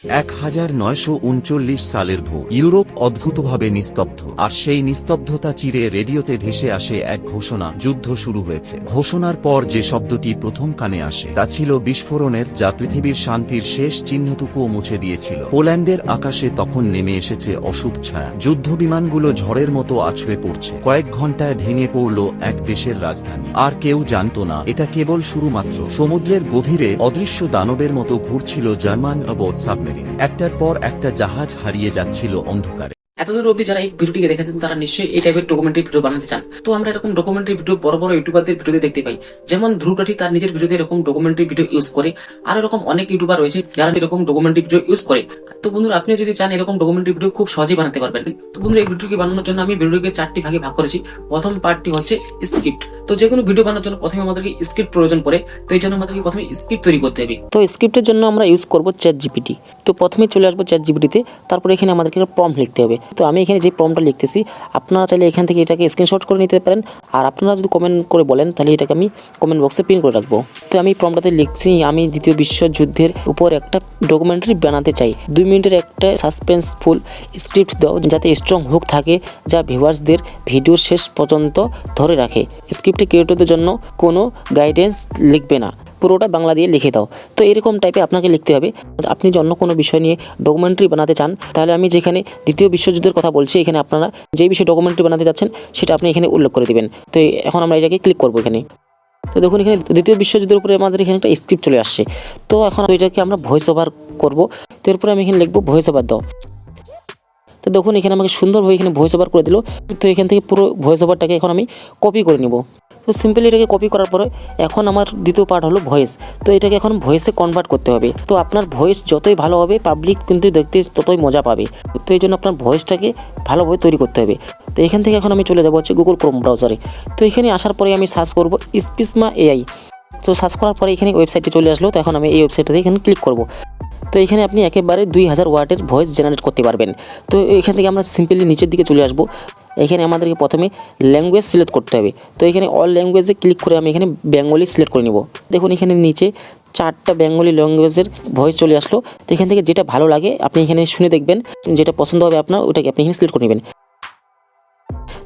1939 সালের ভোর ইউরোপ অদ্ভুতভাবে নিস্তব্ধ, আর সেই নিস্তব্ধতা চিরে রেডিওতে ভেসে আসে এক ঘোষণা, যুদ্ধ শুরু হয়েছে। ঘোষণার পর যে শব্দটি প্রথম কানে আসে তা ছিল বিস্ফোরণের, যা পৃথিবীর শান্তির শেষ চিহ্নটুকুও মুছে দিয়েছিল। পোল্যান্ডের আকাশে তখন নেমে এসেছে অশুভ ছায়া। যুদ্ধবিমানগুলো ঝড়ের মতো আছড়ে পড়ছে। কয়েক ঘন্টায় ভেঙে পড়ল এক দেশের রাজধানী। আর কেউ জানত না এটা কেবল শুরু মাত্র। সমুদ্রের গভীরে অদৃশ্য দানবের মতো ঘুরছিল জার্মান অবোধ সাবমেরিন। একটার পর একটা জাহাজ হারিয়ে যাচ্ছিল অন্ধকারে। এতদূর অবধি যারা এই ভিডিওটিকে দেখেছেন তারা নিশ্চয়ই এই টাইপের ডকুমেন্টারি ভিডিও বানাতে চান। তো আমরা এরকম ডকুমেন্টারি ভিডিও বড় বড় ইউটিউবারদের ভিডিওতে দেখতে পাই, যেমন ধ্রুবরাঠি তার নিজের ভিডিওতে এরকম ডকুমেন্টারি ভিডিও ইউজ করে। আর এরকম অনেক ইউটিউবার রয়েছে যারা এরকম ডকুমেন্টারি ভিডিও ইউজ করে। তো বন্ধুরা, আপনিও যদি চান এরকম ডকুমেন্টারি ভিডিও খুব সহজেই বানাতে পারবেন। তো বন্ধুরা, এই ভিডিওটি বানানোর জন্য আমি ভিডিওটিকে 4টি ভাগে ভাগ করেছি। প্রথম পার্টটি হচ্ছে স্ক্রিপ্ট। তো যে কোনো ভিডিও বানানোর জন্য প্রথমে আমাদেরকে স্ক্রিপ্ট প্রয়োজন পড়ে। তো এই জন্য আমাদেরকে প্রথমে স্ক্রিপ্ট তৈরি করতে হবে। তো স্ক্রিপ্টের জন্য আমরা ইউজ করব চ্যাট জিপিটি। তো প্রথমে চলে আসবো চ্যাট জিপিটিতে, তারপরে এখানে আমাদেরকে প্রম্পট লিখতে হবে। তো আমি এখানে যে প্রম্পটটা লিখতেছি, আপনারা চাইলে এখান থেকে এটাকে স্ক্রিনশট করে নিতে পারেন। আর আপনারা যদি কমেন্ট করে বলেন তাহলে এটাকে আমি কমেন্ট বক্সে পিন করে রাখবো। তো আমি প্রম্পটটাতে লিখছি, আমি দ্বিতীয় বিশ্বযুদ্ধের উপর একটা ডকুমেন্টারি বানাতে চাই। 2 মিনিটের একটা সাসপেন্সফুল স্ক্রিপ্ট দাও, যাতে স্ট্রং হুক থাকে, যা ভিউয়ার্সদের ভিডিওর শেষ পর্যন্ত ধরে রাখে। স্ক্রিপ্টে ক্রিয়েটরদের জন্য কোনো গাইডেন্স লিখবে না, পুরোটা বাংলা দিয়ে লিখে দাও। তো এরকম টাইপে আপনাকে লিখতে হবে। আপনি যদি অন্য কোনো বিষয় নিয়ে ডকুমেন্টারি বানাতে চান, তাহলে আমি যেখানে দ্বিতীয় বিশ্বযুদ্ধের কথা বলছি, এখানে আপনারা যেই বিষয়ে ডকুমেন্টারি বানাতে যাচ্ছেন সেটা আপনি এখানে উল্লেখ করে দিবেন। তো এখন আমরা এটাকে ক্লিক করবো এখানে। তো দেখুন, এখানে দ্বিতীয় বিশ্বযুদ্ধের উপরে আমাদের এখানে একটা স্ক্রিপ্ট চলে আসছে। তো এখন এটাকে আমরা ভয়েস ওভার করবো। তো এরপরে আমি এখানে লিখবো ভয়েস ওভার দাও। তো দেখুন, এখানে আমাকে সুন্দরভাবে এখানে ভয়েস ওভার করে দিল। তো এখান থেকে পুরো ভয়েস ওভারটাকে এখন আমি কপি করে নিব। তো সিম্পলি এটাকে কপি করার পরে এখন আমার দ্বিতীয় পার্ট হলো ভয়েস। তো এটাকে এখন ভয়েসে কনভার্ট করতে হবে। তো আপনার ভয়েস যতই ভালো হবে, পাবলিক কিন্তু দেখতে ততই মজা পাবে। তো এই জন্য আপনার ভয়েসটাকে ভালোভাবে তৈরি করতে হবে। তো এখান থেকে এখন আমি চলে যাবো হচ্ছে গুগল ক্রোম ব্রাউজারে। তো এখানে আসার পরে আমি সার্চ করব স্পিসমা এআই। তো সার্চ করার পরে এখানে ওয়েবসাইটে চলে আসলো। তো এখন আমি এই ওয়েবসাইটটাতে এখানে ক্লিক করব। তো এখানে আপনি একেবারে 2000 ওয়ার্ডের ভয়েস জেনারেট করতে পারবেন। তো এখান থেকে আমরা সিম্পলি নিচের দিকে চলে আসবো। এখানে আমাদেরকে প্রথমে ল্যাঙ্গুয়েজ সিলেক্ট করতে হবে। তো এখানে অল ল্যাঙ্গুয়েজে ক্লিক করে আমি এখানে বেঙ্গলি সিলেক্ট করে নিব। দেখুন, এখানে নিচে 4টা বেঙ্গলি ল্যাঙ্গুয়েজের ভয়েস চলে আসলো। তো এখান থেকে যেটা ভালো লাগে আপনি এখানে শুনে দেখবেন, যেটা পছন্দ হবে আপনার ওটাকে আপনি এখানে সিলেক্ট করে নেবেন।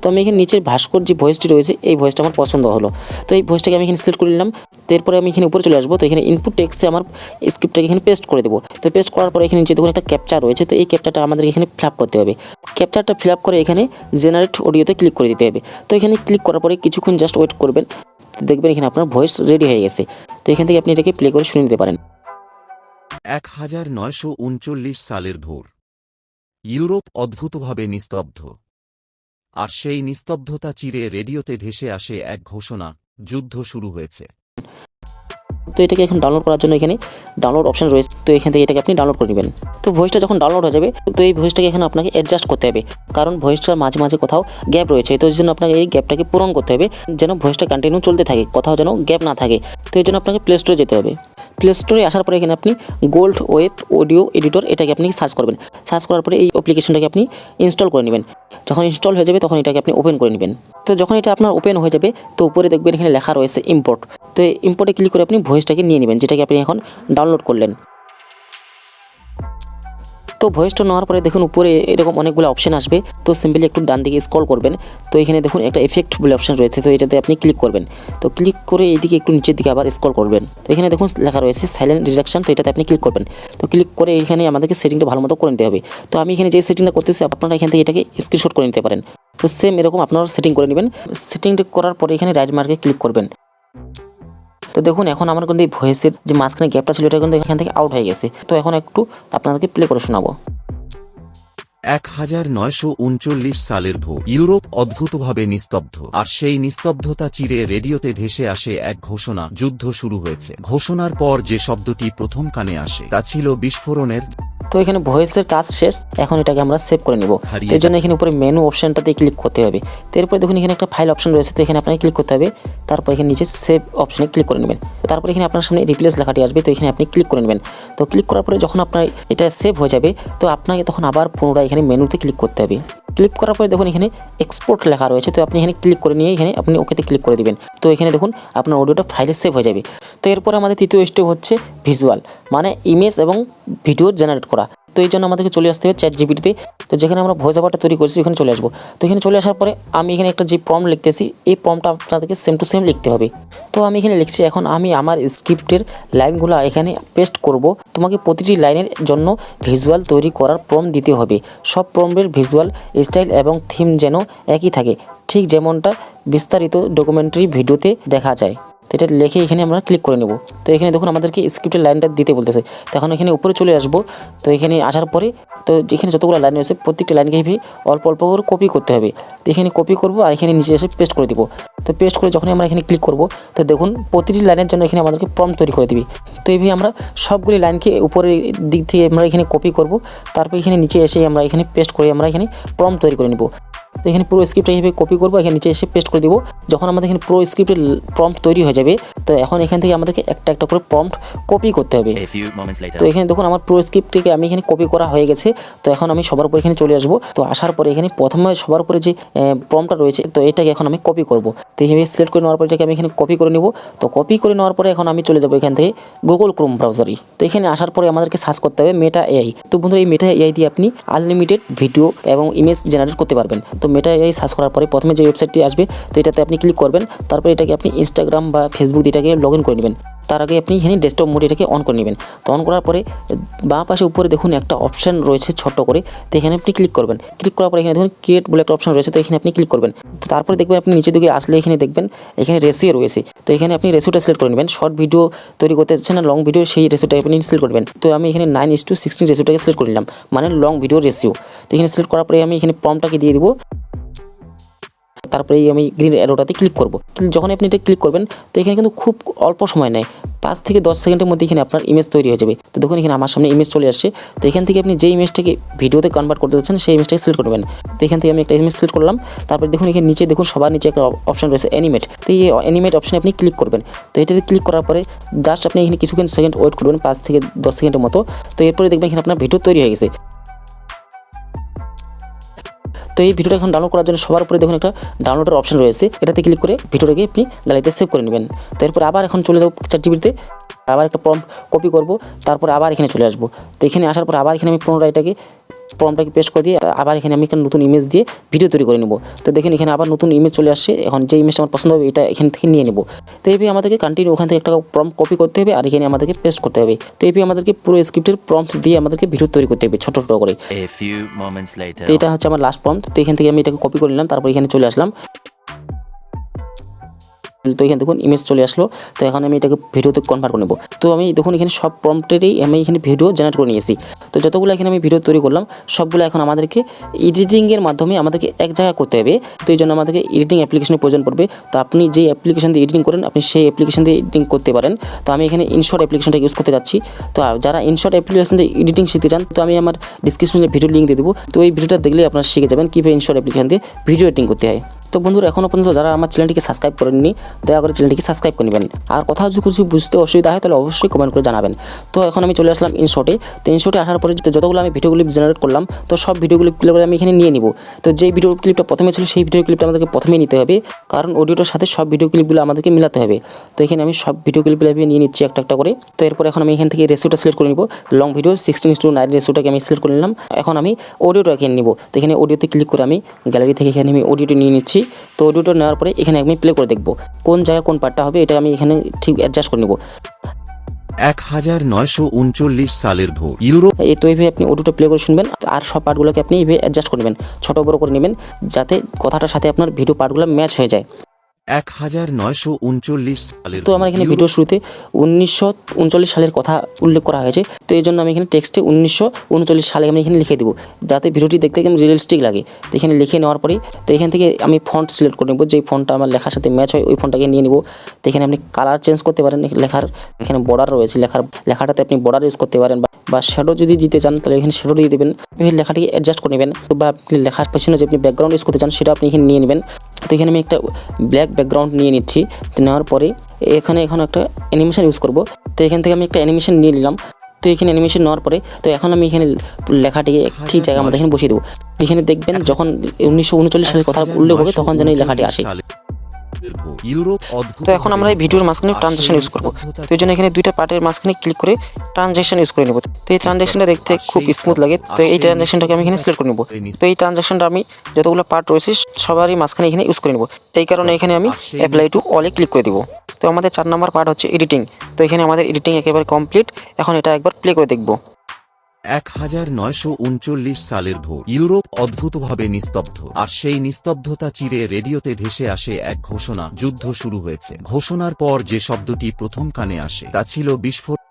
তো আমি এখানে নিচের ভাস্কর যে ভয়েসটি রয়েছে, এই ভয়েসটা আমার পছন্দ হলো। তো এই ভয়েসটাকে আমি এখানে সিলেক্ট করে নিলাম। তো এরপরে আমি এখানে উপরে চলে আসবো। তো এখানে ইনপুট টেক্সটে আমার স্ক্রিপ্টটাকে এখানে পেস্ট করে দেবো। তো পেস্ট করার পরে এখানে নিচে দেখুন একটা ক্যাপচার রয়েছে। তো এই ক্যাপচারটা আমাদের এখানে ফিল আপ করতে হবে। ক্যাপচারটা ফিল আপ করে এখানে জেনারেট অডিওতে ক্লিক করে দিতে হবে। তো এখানে ক্লিক করার পরে কিছুক্ষণ জাস্ট ওয়েট করবেন। তো দেখবেন এখানে আপনার ভয়েস রেডি হয়ে গেছে। তো এখান থেকে আপনি এটাকে প্লে করে শুনে নিতে পারেন। 1939 সালের ভোর ইউরোপ অদ্ভুতভাবে নিস্তব্ধ, আর সেই নিস্তব্ধতা চিরে রেডিওতে ভেসে আসে এক ঘোষণা, যুদ্ধ শুরু হয়েছে। তো এটাকে এখন ডাউনলোড করার জন্য এখানে ডাউনলোড অপশন রয়েছে। তো এখান থেকে এটাকে আপনি ডাউনলোড করে নেবেন। তো ভয়েসটা যখন ডাউনলোড হয়ে যাবে, তো এই ভয়েসটাকে এখন আপনাকে অ্যাডজাস্ট করতে হবে, কারণ ভয়েসটার মাঝে মাঝে কোথাও গ্যাপ রয়েছে। তো এই জন্য আপনাকে এই গ্যাপটাকে পূরণ করতে হবে, যেন ভয়েসটা কন্টিনিউ চলতে থাকে, কোথাও যেন গ্যাপ না থাকে। তো এই জন্য আপনাকে প্লে স্টোরে যেতে হবে। প্লে স্টোরে আসার পরে এখানে আপনি গোল্ড ওয়েব অডিও এডিটর এটাকে আপনি সার্চ করবেন। সার্চ করার পরে এই অ্যাপ্লিকেশনটাকে আপনি ইনস্টল করে নেবেন। যখন ইনস্টল হয়ে যাবে তখন এটাকে আপনি ওপেন করে নেবেন। তো যখন এটা আপনার ওপেন হয়ে যাবে, তো উপরে দেখবেন এখানে লেখা রয়েছে ইম্পোর্ট। তো ইম্পোর্টে ক্লিক করে আপনি ভয়েসটাকে নিয়ে নেবেন, যেটাকে আপনি এখন ডাউনলোড করলেন। তো ভয়েসটা নেওয়ার পরে দেখুন উপরে এরকম অনেকগুলো অপশন আসবে। তো সিম্পলি একটু ডান দিকে স্ক্রল করবেন। তো এখানে দেখুন একটা এফেক্ট বলে অপশন রয়েছে। তো এটাতে আপনি ক্লিক করবেন। তো ক্লিক করে এইদিকে একটু নিচের দিকে আবার স্ক্রল করবেন। তো এখানে দেখুন লেখা রয়েছে সাইলেন্ট রিডাকশন। তো এটাতে আপনি ক্লিক করবেন। তো ক্লিক করে এখানে আমাদেরকে সেটিংটা ভালো মতো করে নিতে হবে। তো আমি এখানে যে সেটিংটা করতেছি, আপনারা এখান থেকে এটাকে স্ক্রিনশট করে নিতে পারেন। তো সেম এরকম আপনারা সেটিং করে নেবেন। সেটিংটা করার পরে এখানে রাইট মার্কে ক্লিক করবেন। তো দেখুন এখন আমার কিন্তু এই ভয়েসের যে মাঝখানে গ্যাপটা ছিল, এটা কিন্তু এখান থেকে আউট হয়ে গেছে। তো এখন একটু আপনাদেরকে প্লে করে শোনাবো। 1939 সালের ভোর ইউরোপ অদ্ভুতভাবে নিস্তব্ধ, আর সেই নিস্তব্ধতা চিরে রেডিওতে ভেসে আসে এক ঘোষণা, যুদ্ধ শুরু হয়েছে। ঘোষণার পর যে শব্দটি প্রথম কানে আসে তা ছিল বিস্ফোরণের। তো এখানে ভয়েসের কাজ শেষ, এখন এটাকে আমরা সেভ করে নিব। এর জন্য এখানে উপরে মেনু অপশনটাতে ক্লিক করতে হবে। তো এরপরে দেখুন এখানে একটা ফাইল অপশন রয়েছে। তো এখানে আপনাকে ক্লিক করতে হবে। তারপর এখানে নিচে সেভ অপশনে ক্লিক করে নেবেন। তারপর এখানে আপনার সামনে রিপ্লেস লেখাটি আসবে। তো এখানে আপনি ক্লিক করে নেবেন। তো ক্লিক করার পরে যখন আপনার এটা সেভ হয়ে যাবে, তো আপনাকে তখন আবার পুনরায় এখানে মেনুতে ক্লিক করতে হবে। ক্লিক করার পরে দেখুন এখানে এক্সপোর্ট লেখা রয়েছে। তো আপনি এখানে ক্লিক করে নিয়ে এখানে আপনি ওকেতে ক্লিক করে দিবেন। তো এখানে দেখুন আপনার অডিওটা ফাইলে সেভ হয়ে যাবে। তো এরপর আমাদের তৃতীয় স্টেপ হচ্ছে ভিজুয়াল, মানে ইমেজ এবং ভিডিও জেনারেট করা। তো এই জন্য আমাদেরকে চলে আসতে হবে চ্যাট জিপিটিতে। তো যেখানে আমরা ভয়েস ওভারটা তৈরি করছি ওখানে চলে আসবো। তো এখানে চলে আসার পরে আমি এখানে একটা যে প্রম্পট লিখতেছি এই প্রম্পটটা আপনাদেরকে সেম টু সেম লিখতে হবে। তো আমি এখানে লিখছি, এখন আমি আমার স্ক্রিপ্টের লাইনগুলো এখানে পেস্ট করব। তোমাকে প্রতিটি লাইনের জন্য ভিজুয়াল তৈরি করার প্রম্পট দিতে হবে। সব প্রম্পটের ভিজুয়াল স্টাইল এবং থিম যেন একই থাকে, ঠিক যেমনটা বিস্তারিত ডকুমেন্টারি ভিডিওতে দেখা যায়। তো এটা লিখে এখানে আমরা ক্লিক করে নেব। তো এখানে দেখুন আমাদেরকে স্ক্রিপ্টের লাইনটা দিতে বলতেছে। তো এখন এখানে উপরে চলে আসবো। তো এখানে আসার পরে তো যেখানে যতগুলো লাইন রয়েছে প্রত্যেকটা লাইনকে অল্প অল্প করে কপি করতে হবে। তো এখানে কপি করব আর এখানে নিচে এসে পেস্ট করে দিব। তো পেস্ট করে যখন আমরা এখানে ক্লিক করব তো দেখুন প্রতিটি লাইনের জন্য এখানে আমাদেরকে প্রম্পট তৈরি করে দিবি। তো এইভাবে আমরা সবগুলি লাইনকে উপরের দিক থেকে আমরা এখানে কপি করব, তারপর এখানে নিচে এসে আমরা এখানে পেস্ট করে আমরা এখানে প্রম্পট তৈরি করে নিব। তো এখানে পুরো স্ক্রিপ্টটা এইভাবে কপি করবো, এখানে নিচে এসে পেস্ট করে দিব। যখন আমাদের এখানে পুরো স্ক্রিপ্টের প্রম্পট তৈরি হয়ে যাবে তো এখন এখান থেকে আমাদেরকে একটা একটা করে প্রম্পট কপি করতে হবে। তো এখানে দেখুন আমার পুরো স্ক্রিপ্টটিকে আমি এখানে কপি করা হয়ে গেছে। তো এখন আমি সবার উপরে এখানে চলে আসবো। তো আসার পরে এখানে প্রথমে সবার উপরে যে প্রম্পটটা রয়েছে তো এটাকে এখন আমি কপি করব। তো এইভাবে সিলেক্ট করে নেওয়ার পরে এটাকে আমি এখানে কপি করে নেব। তো কপি করে নেওয়ার পরে এখন আমি চলে যাবো এখান থেকে গুগল ক্রোম ব্রাউজারে। তো এখানে আসার পরে আমাদেরকে সার্চ করতে হবে মেটা এআই। তো বন্ধুরা এই মেটা এআই দিয়ে আপনি আনলিমিটেড ভিডিও এবং ইমেজ জেনারেট করতে পারবেন। তো মেটা এআই সার্চ করার পরে প্রথমে যে ওয়েবসাইটটি আসবে তো এটাতে আপনি ক্লিক করবেন। তারপরে এটাকে আপনি ইনস্টাগ্রাম বা ফেসবুক এটাকে লগ ইন করে নেবেন। তার আগে আপনি এখানে ডেস্কটপ মোড এটাকে অন করে নেবেন। তো অন করার পরে বাঁ পাশে উপরে দেখুন একটা অপশান রয়েছে ছোট্ট করে, তো এখানে আপনি ক্লিক করবেন। ক্লিক করার পরে এখানে দেখুন ক্রিয়েট বলে একটা অপশান রয়েছে, তো এখানে আপনি ক্লিক করবেন। তো তারপরে দেখবেন আপনি নিচের দিকে আসলে এখানে দেখবেন এখানে রেশিও রয়েছে। তো এখানে আপনি রেশিওটা সিলেক্ট করে নেবেন। শর্ট ভিডিও তৈরি করতে চাচ্ছেন না লং ভিডিও, সেই রেশিওটা আপনি সিলেক্ট করবেন। তো আমি এখানে 9:16 রেশিওটাকে সিলেক্ট করে নিলাম, মানে লং ভিডিও রেশিও। তো এখানে সিলেক্ট করার পরে আমি এখানে প্রম্পটটাকে দিয়ে দিব। তারপরে আমি গ্রিন অ্যারোটাতে ক্লিক করব। যখন আপনি এটা ক্লিক করবেন তো এখানে কিন্তু খুব অল্প সময় নেয়, 5 থেকে 10 সেকেন্ডের মধ্যে এখানে আপনার ইমেজ তৈরি হয়ে যাবে। তো দেখুন এখানে আমার সামনে ইমেজ চলে আসছে। তো এখান থেকে আপনি যে ইমেজটাকে ভিডিওতে কনভার্ট করতে চাচ্ছেন সেই ইমেজটাকে সিলেক্ট করবেন। তো এখান থেকে আমি একটা ইমেজ সিলেক্ট করলাম। তারপর দেখুন এখানে নিচে দেখুন সবার নিচে একটা অপশন রয়েছে অ্যানিমেট। তো এই অ্যানিমেট অপশনে আপনি ক্লিক করবেন। তো এটাতে ক্লিক করার পরে জাস্ট আপনি এখানে কিছুক্ষণ সেকেন্ড ওয়েট করবেন, 5 থেকে 10 সেকেন্ডের মতো। তো এরপরে দেখবেন এখানে আপনার ভিডিও তৈরি হয়ে গেছে। তো এই ভিডিওটা এখন ডাউনলোড করার জন্য সবার উপরে দেখুন একটা ডাউনলোডের অপশন রয়েছে, এটাতে ক্লিক করে ভিডিওটাকে আপনি গ্যালারিতে সেভ করে নেবেন। তো এরপর আবার এখন চলে যাবো চ্যাট জিপিটিতে, আবার একটা প্রম্পট কপি করব, তারপর আবার এখানে চলে আসবো। তো এখানে আসার পর আবার এখানে আমি পুনরায় এটাকে প্রম্পটটাকে পেস্ট করে দিয়ে আবার এখানে আমি একটা নতুন ইমেজ দিয়ে ভিডিও তৈরি করে নেব। তো দেখেন এখানে আবার নতুন ইমেজ চলে আসছে। এখন যে ইমেজটা আমার পছন্দ হবে এটা এখান থেকে নিয়ে নেব। তো এইভাবে আমাদেরকে কন্টিনিউ ওখান থেকে একটা প্রম্পট কপি করতে হবে আর এখানে আমাদেরকে পেস্ট করতে হবে। তো এইভাবে আমাদেরকে পুরো স্ক্রিপ্টের প্রম্পট দিয়ে আমাদেরকে ভিডিও তৈরি করতে হবে ছোট ছোট করে। তো এটা হচ্ছে আমার লাস্ট প্রম্পট। তো এখান থেকে আমি এটাকে কপি করে নিলাম, তারপর এখানে চলে আসলাম। তো এখানে দেখুন ইমেজ চলে আসলো। তো এখন আমি এটাকে ভিডিওতে কনভার্ট করে নেব। তো আমি দেখুন এখানে সব প্রম্পটেরই আমি এখানে ভিডিও জেনারেট করে নিয়েছি। তো যতগুলো এখানে আমি ভিডিও তৈরি করলাম সবগুলো এখন আমাদেরকে এডিটিংয়ের মাধ্যমে আমাদেরকে এক জায়গায় করতে হবে। তো এই জন্য আমাদেরকে এডিটিং অ্যাপ্লিকেশনের প্রয়োজন পড়বে। তো আপনি যে অ্যাপ্লিকেশন দিয়ে এডিটিং করেন আপনি সেই অ্যাপ্লিকেশন দিয়ে এডিটিং করতে পারেন। তো আমি এখানে ইনশর্ট অ্যাপ্লিকেশনটা ইউজ করতে যাচ্ছি। তো যারা ইনশর্ট অ্যাপ্লিকেশন দিয়ে এডিটিং শিখতে চান তো আমি আমার ডিসক্রিপশনে ভিডিও লিঙ্ক দিয়ে দেবো। তো এই ভিডিওটা দেখলে আপনারা শিখে যাবেন কীভাবে ইনশর্ট অ্যাপ্লিকেশন দিয়ে ভিডিও এডিটিং করতে হয়। তো বন্ধুরা এখনও পর্যন্ত যারা আমার চ্যানেলটিকে সাবস্ক্রাইব করেননি দয়া করে চ্যানেলটিকে সাবস্ক্রাইব করে নেবেন। আর কোথাও যদি কিছু বুঝতে অসুবিধা হয় তাহলে অবশ্যই কমেন্ট করে জানাবেন। তো এখন আমি চলে আসলাম ইনশর্টে। তো ইনশর্টে আসার পরে যতগুলো আমি ভিডিও ক্লিপ জেনারেট করলাম তো সব ভিডিও ক্লিপগুলো আমি এখানে নিয়ে নিব। তো যেই ভিডিও ক্লিপটা প্রথমে ছিল সেই ভিডিও ক্লিপটা আমাদেরকে প্রথমেই নিতে হবে, কারণ অডিওটার সাথে সব ভিডিও ক্লিপগুলো আমাদেরকে মিলাতে হবে। তো এখানে আমি সব ভিডিও ক্লিপগুলো নিয়ে নিচ্ছি একটা একটা করে। তো এরপর এখন আমি এখান থেকে রেশিওটা সিলেক্ট করে নিব। লং ভিডিও 16:9 রেশিওটাকে আমি সিলেক্ট করে নিলাম। এখন আমি অডিওটা এখানে নিব। তো এখানে অডিওতে ক্লিক করে আমি গ্যালারি থেকে এখানে আমি অডিওটা নিয়ে নিচ্ছি। তো অডিওটা নেওয়ার পরে এখানে আমি প্লে করে দেখব কোন জায়গায় কোন পার্টটা হবে, এটা আমি এখানে ঠিক অ্যাডজাস্ট করে নেব। 1939 সালের ভোর ইউরোপ। এই তো এইভাবে আপনি অডিওটা প্লে করে শুনবেন আর সব পার্টগুলোকে আপনি এইভাবে অ্যাডজাস্ট করে নেবেন, ছোটো বড়ো করে নেবেন যাতে কথাটার সাথে আপনার ভিডিও পার্টগুলো ম্যাচ হয়ে যায়। 1939 সালের তো আমার এখানে ভিডিও শুরুতে 1939 সালের কথা উল্লেখ করা হয়েছে। তো এই জন্য আমি এখানে টেক্সটে 1939 সালে আমি এখানে লিখে দেবো যাতে ভিডিওটি দেখতে একদম রিয়েলিস্টিক লাগে। তো এখানে লিখে নেওয়ার পরে তো এখান থেকে আমি ফন্ট সিলেক্ট করে নেব, যেই ফন্টটা আমার লেখার সাথে ম্যাচ হয় ওই ফন্টটাকে নিয়ে নেব। তো এখানে আপনি কালার চেঞ্জ করতে পারেন, লেখার এখানে বর্ডার রয়েছে, লেখাটাতে আপনি বর্ডার ইউজ করতে পারেন বা শ্যাডো যদি দিতে চান তাহলে এখানে শ্যাডো দিয়ে দেবেন। এখানে লেখাটিকে অ্যাডজাস্ট করে নেবেন বা আপনি লেখার পেছনে যে আপনি ব্যাকগ্রাউন্ড ইউজ করতে চান সেটা আপনি এখানে নিয়ে নেবেন। তো এখানে আমি একটা ব্ল্যাক ব্যাকগ্রাউন্ড নিয়ে নিচ্ছি। তো নেওয়ার পরে এখানে এখন একটা অ্যানিমেশন ইউজ করব। তো এখান থেকে আমি একটা অ্যানিমেশন নিয়ে নিলাম। তো এখানে অ্যানিমেশন নেওয়ার পরে তো এখন আমি এখানে লেখাটিকে ঠিক জায়গার মধ্যে এখানে বসিয়ে দেবো। এখানে দেখবেন যখন 1939 সালের কথা উল্লেখ হবে তখন যেন এই লেখাটি আসে। ইউরোপ অদ্ভুত। তো এখন আমরা এই ভিডিওর মাঝখানে ট্রানজেকশন ইউজ করবো। তো এই জন্য এখানে দুইটা পার্টের মাঝখানে ক্লিক করে ট্রানজেকশন ইউজ করে নেবো। তো এই ট্রানজেকশনটা দেখতে খুব স্মুথ লাগে। তো এই ট্রানজেকশনটাকে আমি এখানে সিলেক্ট করে নেবো। তো এই ট্রানজেকশনটা আমি যতগুলো পার্ট রয়েছে সবারই মাঝখানে এখানে ইউজ করে নেবো। এই কারণে এখানে আমি অ্যাপ্লাই টু অলে ক্লিক করে দিব। তো আমাদের 4 নম্বর পার্ট হচ্ছে এডিটিং। তো এখানে আমাদের এডিটিং একেবারে কমপ্লিট। এখন এটা একবার প্লে করে দেখবো। 1939 সালের ভোর, ইউরোপ অদ্ভুতভাবে নিস্তব্ধ, আর সেই নিস্তব্ধতা চিরে রেডিওতে ভেসে আসে এক ঘোষণা, যুদ্ধ শুরু হয়েছে। ঘোষণার পর যে শব্দটি প্রথম কানে আসে তা ছিল বিস্ফোরণ।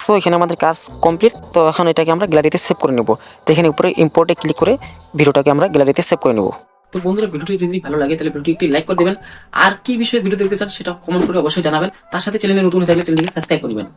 সো এখানে আমাদের কাজ কমপ্লিট। তো এখন এটাকে আমরা গ্যালারিতে সেভ করে নেব। তো এখানে উপরে ইম্পোর্টে ক্লিক করে ভিডিওটাকে আমরা গ্যালারিতে সেভ করে নেব। তো বন্ধুরা, ভিডিওটি যদি ভালো লাগে তাহলে ভিডিওটি একটি লাইক করে দেবেন, আর কি বিষয়ে ভিডিও দেখতে চান সেটা কমেন্ট করে অবশ্যই জানাবেন। তার সাথে চ্যানেলে নতুন হয়ে থাকলে চ্যানেলটিকে সাবস্ক্রাইব করবেন।